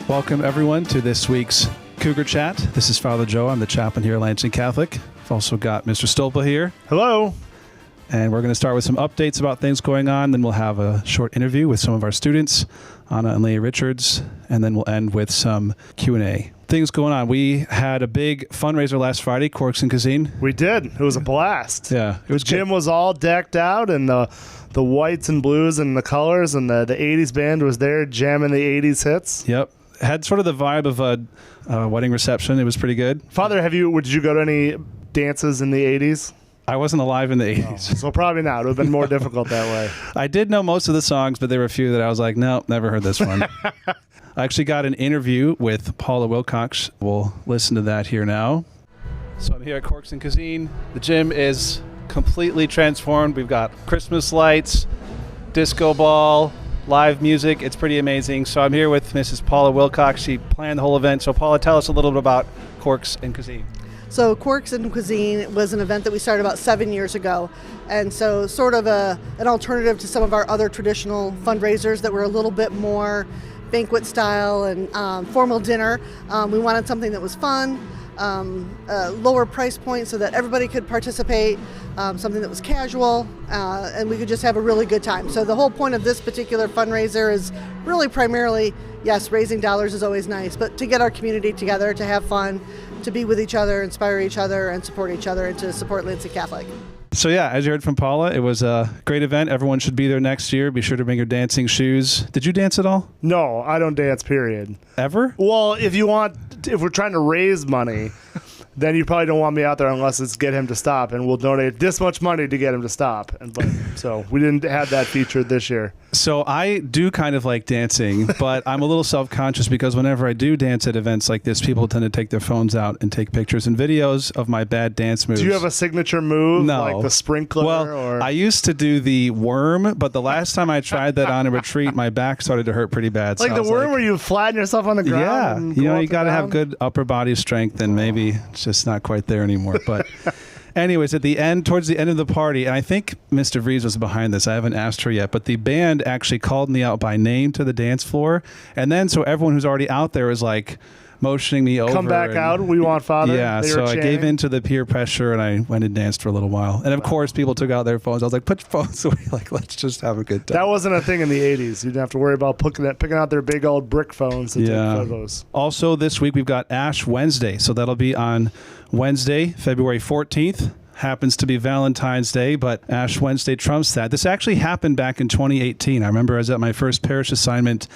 Welcome, everyone, to this week's Cougar Chat. This is Father Joe. I'm the chaplain here at Lansing Catholic. I've also got Mr. Stolpa here. Hello. And we're going to start with some updates about things going on. Then we'll have a short interview with some of our students, Anna and Leah Richards. And then we'll end with some Q&A. Things going on. We had a big fundraiser last Friday, Corks and Cuisine. We did. It was a blast. Yeah, it was good. Gym was all decked out, and the whites and blues and the colors, and the 80s band was there jamming the 80s hits. Yep. Had sort of the vibe of a wedding reception. It was pretty good. Father, did you go to any dances in the 80s? I wasn't alive in the 80s. Oh, so probably not. It would have been more difficult that way. I did know most of the songs, but there were a few that I was like, no, never heard this one. I actually got an interview with Paula Wilcox. We'll listen to that here now. So I'm here at Corks and Cuisine. The gym is completely transformed. We've got Christmas lights, disco ball, live music. It's pretty amazing. So I'm here with Mrs. Paula Wilcox. She planned the whole event. So Paula, tell us a little bit about Corks and Cuisine. So Corks and Cuisine was an event that we started about 7 years ago. And so sort of an alternative to some of our other traditional fundraisers that were a little bit more banquet style and formal dinner. We wanted something that was fun, a lower price point so that everybody could participate, something that was casual, and we could just have a really good time. So the whole point of this particular fundraiser is really primarily, yes, raising dollars is always nice, but to get our community together, to have fun, to be with each other, inspire each other, and support each other, and to support Lansing Catholic. So yeah, as you heard from Paula, it was a great event. Everyone should be there next year. Be sure to bring your dancing shoes. Did you dance at all? No, I don't dance, period. Ever? Well, if we're trying to raise money, then you probably don't want me out there unless it's get him to stop, and we'll donate this much money to get him to stop. So we didn't have that feature this year. So I do kind of like dancing, but I'm a little self-conscious because whenever I do dance at events like this, people tend to take their phones out and take pictures and videos of my bad dance moves. Do you have a signature move, No. like the sprinkler? Well, I used to do the worm, but the last time I tried that on a retreat, my back started to hurt pretty bad. Like so the worm where you flatten yourself on the ground? Yeah, you got to have good upper body strength, and maybe it's just not quite there anymore. But anyways, towards the end of the party, and I think Mr. Vries was behind this. I haven't asked her yet, but the band actually called me out by name to the dance floor. And then so everyone who's already out there is like motioning me over. Come back out. We want Father. Yeah, so I gave in to the peer pressure, and I went and danced for a little while. And of course, people took out their phones. I was like, put your phones away. Like, let's just have a good time. That wasn't a thing in the 80s. You didn't have to worry about picking out their big old brick phones to take photos. Also, this week we've got Ash Wednesday. So that'll be on Wednesday, February 14th. Happens to be Valentine's Day, but Ash Wednesday trumps that. This actually happened back in 2018. I remember I was at my first parish assignment,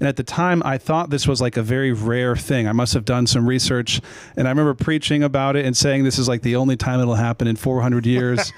and at the time I thought this was like a very rare thing. I must have done some research, and I remember preaching about it and saying this is like the only time it'll happen in 400 years.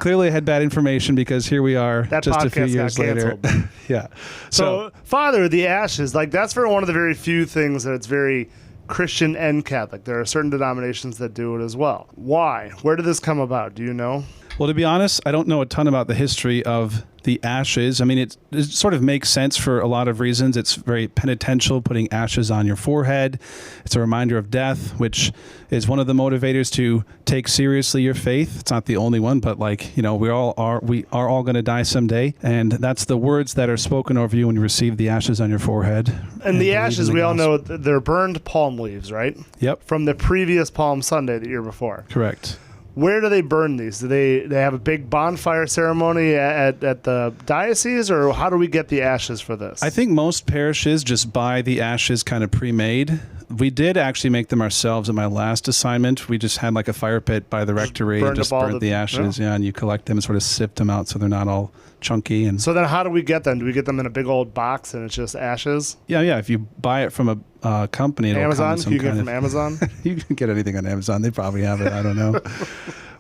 Clearly I had bad information because here we are just a few years later. Yeah. So Father, the ashes, like that's for one of the very few things that it's very Christian and Catholic. There are certain denominations that do it as well. Why? Where did this come about? Do you know? Well, to be honest, I don't know a ton about the history of the ashes. I mean, it sort of makes sense for a lot of reasons. It's very penitential, putting ashes on your forehead. It's a reminder of death, which is one of the motivators to take seriously your faith. It's not the only one, but we are all going to die someday. And that's the words that are spoken over you when you receive the ashes on your forehead. And the ashes, we all know they're burned palm leaves, right? Yep. From the previous Palm Sunday, the year before. Correct. Where do they burn these? Do they have a big bonfire ceremony at the diocese, or how do we get the ashes for this? I think most parishes just buy the ashes kind of pre-made. We did actually make them ourselves at my last assignment. We just had like a fire pit by the rectory and just burnt the ashes, and you collect them and sort of sift them out so they're not all chunky. And so then how do we get them? Do we get them in a big old box and it's just ashes? Yeah. If you buy it from a company, it'll Amazon? Come in some you get it from Amazon? You can get anything on Amazon. They probably have it. I don't know.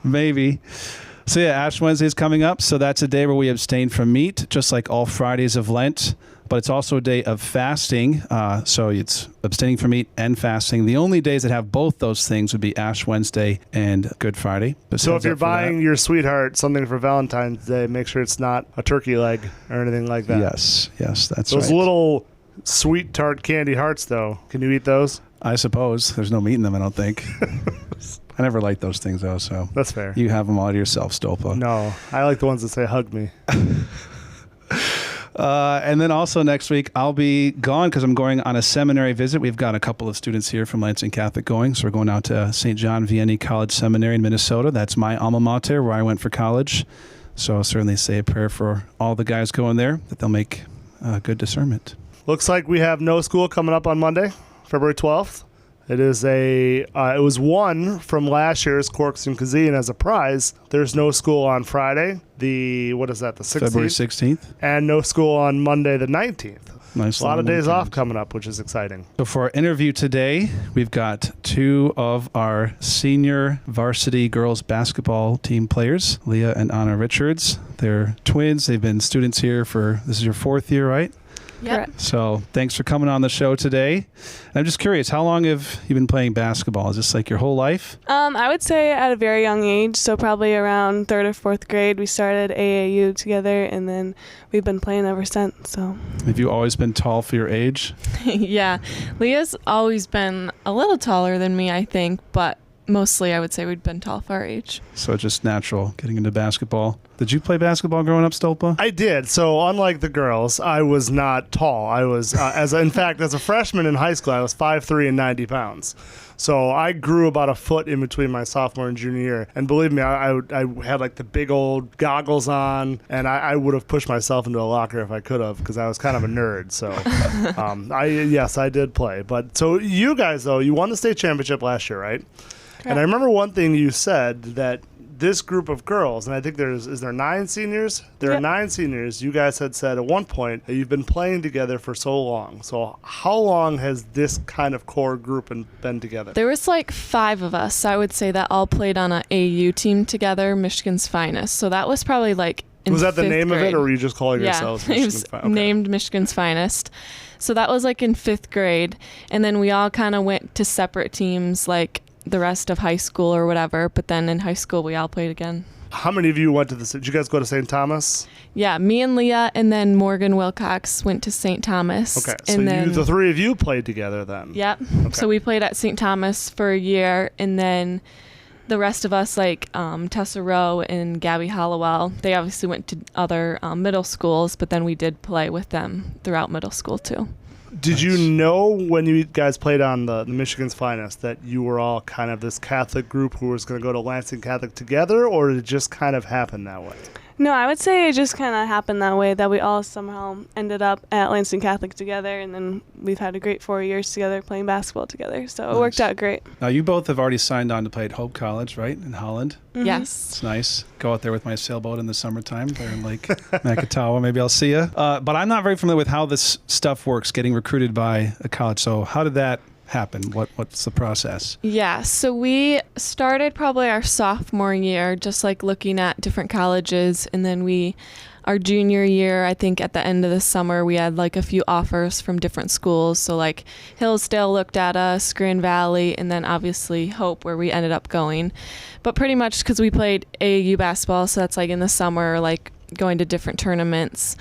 Maybe. So yeah, Ash Wednesday is coming up. So that's a day where we abstain from meat, just like all Fridays of Lent. But it's also a day of fasting. So it's abstaining from meat and fasting. The only days that have both those things would be Ash Wednesday and Good Friday. So if you're buying your sweetheart something for Valentine's Day, make sure it's not a turkey leg or anything like that. Yes, that's right. Those little sweet tart candy hearts, though. Can you eat those? I suppose. There's no meat in them, I don't think. I never liked those things, though, so. That's fair. You have them all to yourself, Stolpa. No, I like the ones that say hug me. And then also next week, I'll be gone because I'm going on a seminary visit. We've got a couple of students here from Lansing Catholic going. So we're going out to St. John Vianney College Seminary in Minnesota. That's my alma mater where I went for college. So I'll certainly say a prayer for all the guys going there, that they'll make good discernment. Looks like we have no school coming up on Monday, February 12th. It is it was won from last year's Corks and Cuisine as a prize. There's no school on Friday, the 16th? February 16th. And no school on Monday, the 19th. Nice. A lot of long days weekend. off coming up, which is exciting. So for our interview today, we've got two of our senior varsity girls basketball team players, Leah and Anna Richards. They're twins. They've been students here this is your 4th year, right? Yep. So thanks for coming on the show today. I'm just curious, how long have you been playing basketball? Is this like your whole life? I would say at a very young age, so probably around 3rd or 4th grade, we started AAU together, and then we've been playing ever since. So Have you always been tall for your age? Yeah. Leah's always been a little taller than me, I think, but mostly I would say we'd been tall for our age. So just natural getting into basketball. Did you play basketball growing up, Stolpa? I did. So unlike the girls, I was not tall. I was, as a freshman in high school, I was 5'3" and 90 pounds. So I grew about a foot in between my sophomore and junior year. And believe me, I had like the big old goggles on, and I would have pushed myself into a locker if I could have, because I was kind of a nerd. So I did play. But so you guys, though, you won the state championship last year, right? And I remember one thing you said, that this group of girls, and I think is there 9 seniors? There are 9 seniors. You guys had said at one point that you've been playing together for so long. So how long has this kind of core group been together? There was like 5 of us, I would say, that all played on an AAU team together, Michigan's Finest. So that was probably like in Was that the 5th name grade. of it, or were you just calling yourselves it Michigan's was Finest? Okay. named Michigan's Finest. So that was like in 5th grade. And then we all kind of went to separate teams like the rest of high school or whatever, but then in high school we all played again. How many of you went to did you guys go to St. Thomas? Yeah, me and Leah, and then Morgan Wilcox went to St. Thomas. Okay, and so then, the 3 of you played together then. Yep. Okay. So we played at St. Thomas for a year, and then the rest of us, like Tessa Rowe and Gabby Hollowell, they obviously went to other middle schools, but then we did play with them throughout middle school too. Did you know when you guys played on the Michigan's Finest that you were all kind of this Catholic group who was going to go to Lansing Catholic together, or did it just kind of happen that way? no, I would say it just kind of happened that way, that we all somehow ended up at Lansing Catholic together, and then we've had a great 4 years together playing basketball together. So it worked out great. Now, you both have already signed on to play at Hope College, right, in Holland? Yes. It's nice. Go out there with my sailboat in the summertime there in Lake Makatawa. Maybe I'll see you. But I'm not very familiar with how this stuff works, getting recruited by a college. So how did that happen? What's the process? Yeah, so we started probably our sophomore year, just like looking at different colleges, and then our junior year, I think at the end of the summer, we had like a few offers from different schools. So like Hillsdale looked at us, Grand Valley, and then obviously Hope, where we ended up going. But pretty much because we played AAU basketball, so that's like in the summer, like going to different tournaments.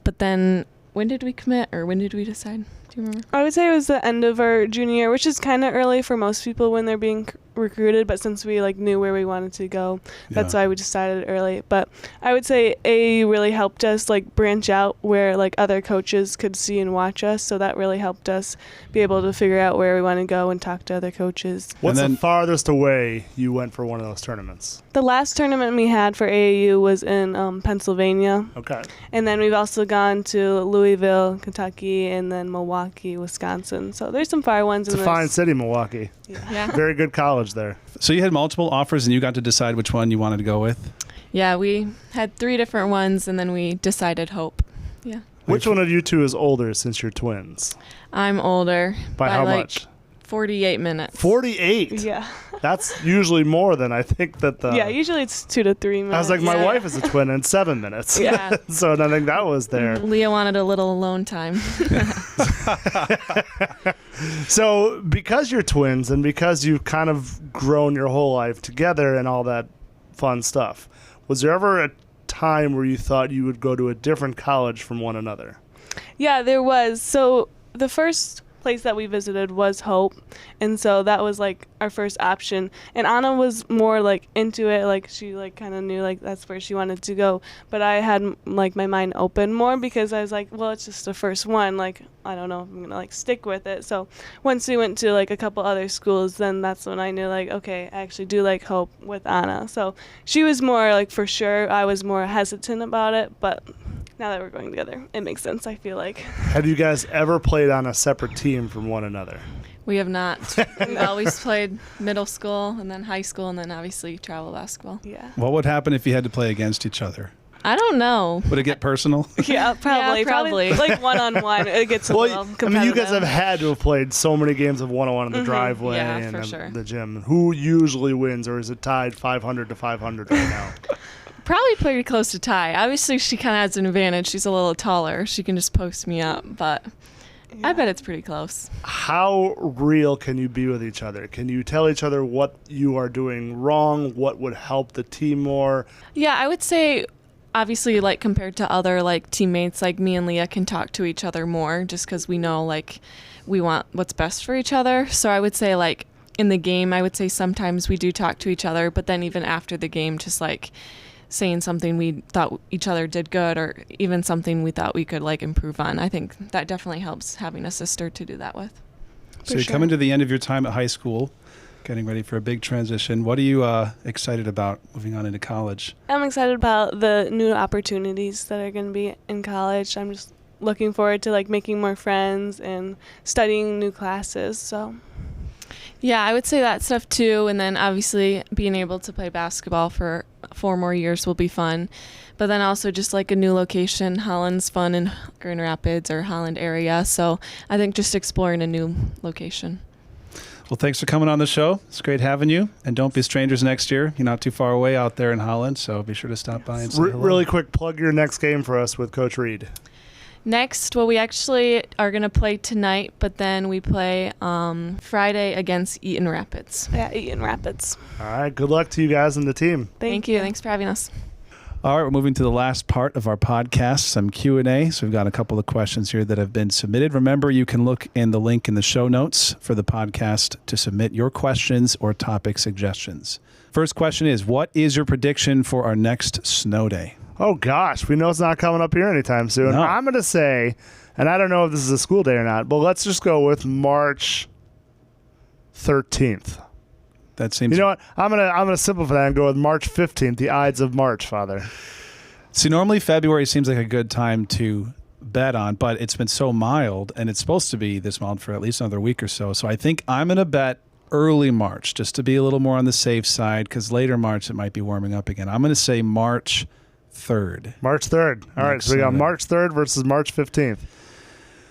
But then when did we commit, or when did we decide? Do you remember? I would say it was the end of our junior year, which is kind of early for most people when they're being recruited, but since we like knew where we wanted to go, that's why we decided early. But I would say AAU really helped us like branch out where like other coaches could see and watch us, so that really helped us be able to figure out where we want to go and talk to other coaches. What's the farthest away you went for one of those tournaments? The last tournament we had for AAU was in Pennsylvania. Okay. And then we've also gone to Louisville, Kentucky, and then Milwaukee, Wisconsin. So there's some far ones. It's a fine city, Milwaukee. Yeah. Very good college there. So you had multiple offers and you got to decide which one you wanted to go with? Yeah, we had 3 different ones, and then we decided Hope. Yeah. Which one of you two is older since you're twins? I'm older. By how like much? 48 minutes. 48? Yeah. That's usually more than I think that the... Yeah, usually it's 2 to 3 minutes. I was like, my Yeah. wife is a twin in 7 minutes. Yeah. So I think that was there. Leah wanted a little alone time. So because you're twins and because you've kind of grown your whole life together and all that fun stuff, was there ever a time where you thought you would go to a different college from one another? Yeah, there was. So the first place that we visited was Hope, and so that was like our first option. And Anna was more like into it, like she like kind of knew like that's where she wanted to go, but I had like my mind open more because I was like, well, it's just the first one, like I don't know if I'm gonna like stick with it. So once we went to like a couple other schools, then that's when I knew like, okay, I actually do like Hope with Anna. So she was more like for sure, I was more hesitant about it, but now that we're going together, it makes sense, I feel like. Have you guys ever played on a separate team from one another? We have not. We've always played middle school and then high school and then obviously travel basketball. Yeah. What would happen if you had to play against each other? I don't know. Would it get personal? Yeah, probably. Yeah, probably. Like one-on-one, it gets a little competitive. I mean, you guys have had to have played so many games of one-on-one in the driveway Yeah, and for sure. the gym. Who usually wins, or is it tied 500 to 500 right now? Probably pretty close to tie. Obviously, she kind of has an advantage. She's a little taller. She can just post me up, but I bet it's pretty close. How real can you be with each other? Can you tell each other what you are doing wrong, what would help the team more? Yeah, I would say obviously like compared to other like teammates, like me and Leah can talk to each other more just because we know like we want what's best for each other. So I would say like in the game, I would say sometimes we do talk to each other, but then even after the game, just like saying something we thought each other did good or even something we thought we could like improve on. I think that definitely helps having a sister to do that with. So you're coming to the end of your time at high school, getting ready for a big transition. What are you excited about moving on into college? I'm excited about the new opportunities that are going to be in college. I'm just looking forward to like making more friends and studying new classes. So yeah, I would say that stuff too. And then obviously being able to play basketball for 4 more years will be fun. But then also just like a new location. Holland's fun in Grand Rapids or Holland area. So I think just exploring a new location. Well, thanks for coming on the show. It's great having you. And don't be strangers next year. You're not too far away out there in Holland, so be sure to stop by and say hello. Really quick, plug your next game for us with Coach Reed. Next, well, we actually are going to play tonight, but then we play Friday against Eaton Rapids. yeah, Eaton Rapids. All right, good luck to you guys and the team. Thank you. Thanks for having us. All right, we're moving to the last part of our podcast, some Q&A. So we've got a couple of questions here that have been submitted. Remember, you can look in the link in the show notes for the podcast to submit your questions or topic suggestions. First question is, what is your prediction for our next snow day? Oh, gosh, we know it's not coming up here anytime soon. No. I'm going to say, and I don't know if this is a school day or not, but let's just go with March 13th. That seems... You know what? I'm gonna simplify that and go with March 15th, the Ides of March, Father. See, normally February seems like a good time to bet on, but it's been so mild, and it's supposed to be this mild for at least another week or so. So I think I'm going to bet early March, just to be a little more on the safe side, because later March it might be warming up again. I'm going to say March 3rd. March 3rd. All right, so we got Sunday. March 3rd versus March 15th.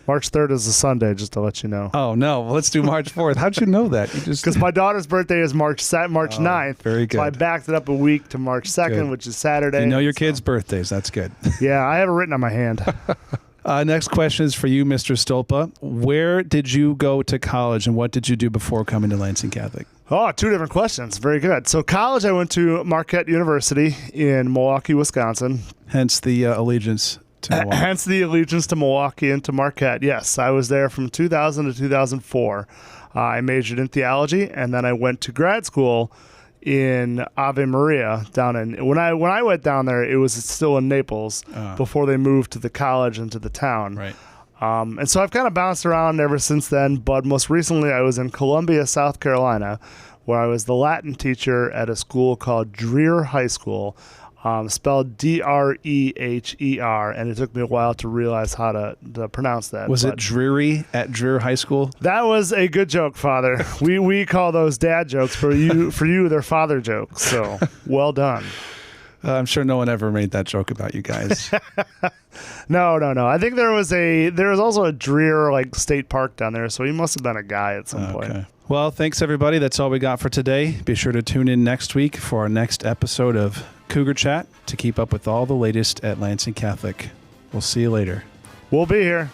March 3rd is a Sunday, just to let you know. Oh, no. Well, let's do March 4th. How'd you know that? You just... Because my daughter's birthday is March 9th. Very good. So I backed it up a week to March 2nd, Good. which is Saturday. You know your kids' birthdays. That's good. Yeah, I have it written on my hand. Next question is for you, Mr. Stolpa. Where did you go to college, and what did you do before coming to Lansing Catholic? Oh, 2 different questions. Very good. So college, I went to Marquette University in Milwaukee, Wisconsin. Hence the allegiance to Milwaukee. Hence the allegiance to Milwaukee and to Marquette. Yes, I was there from 2000 to 2004. I majored in theology, and then I went to grad school in Ave Maria down in... When I went down there, it was still in Naples before they moved to the college and to the town. Right. And so I've kind of bounced around ever since then, but most recently I was in Columbia, South Carolina, where I was the Latin teacher at a school called Dreher High School, spelled Dreher, and it took me a while to realize how to pronounce that. Was it dreary at Dreher High School? That was a good joke, Father. We call those dad jokes. For you, they're father jokes. So well done. I'm sure no one ever made that joke about you guys. No. I think there was also a Dreher state park down there, so he must have been a guy at some point. Well, thanks everybody. That's all we got for today. Be sure to tune in next week for our next episode of Cougar Chat to keep up with all the latest at Lansing Catholic. We'll see you later. We'll be here.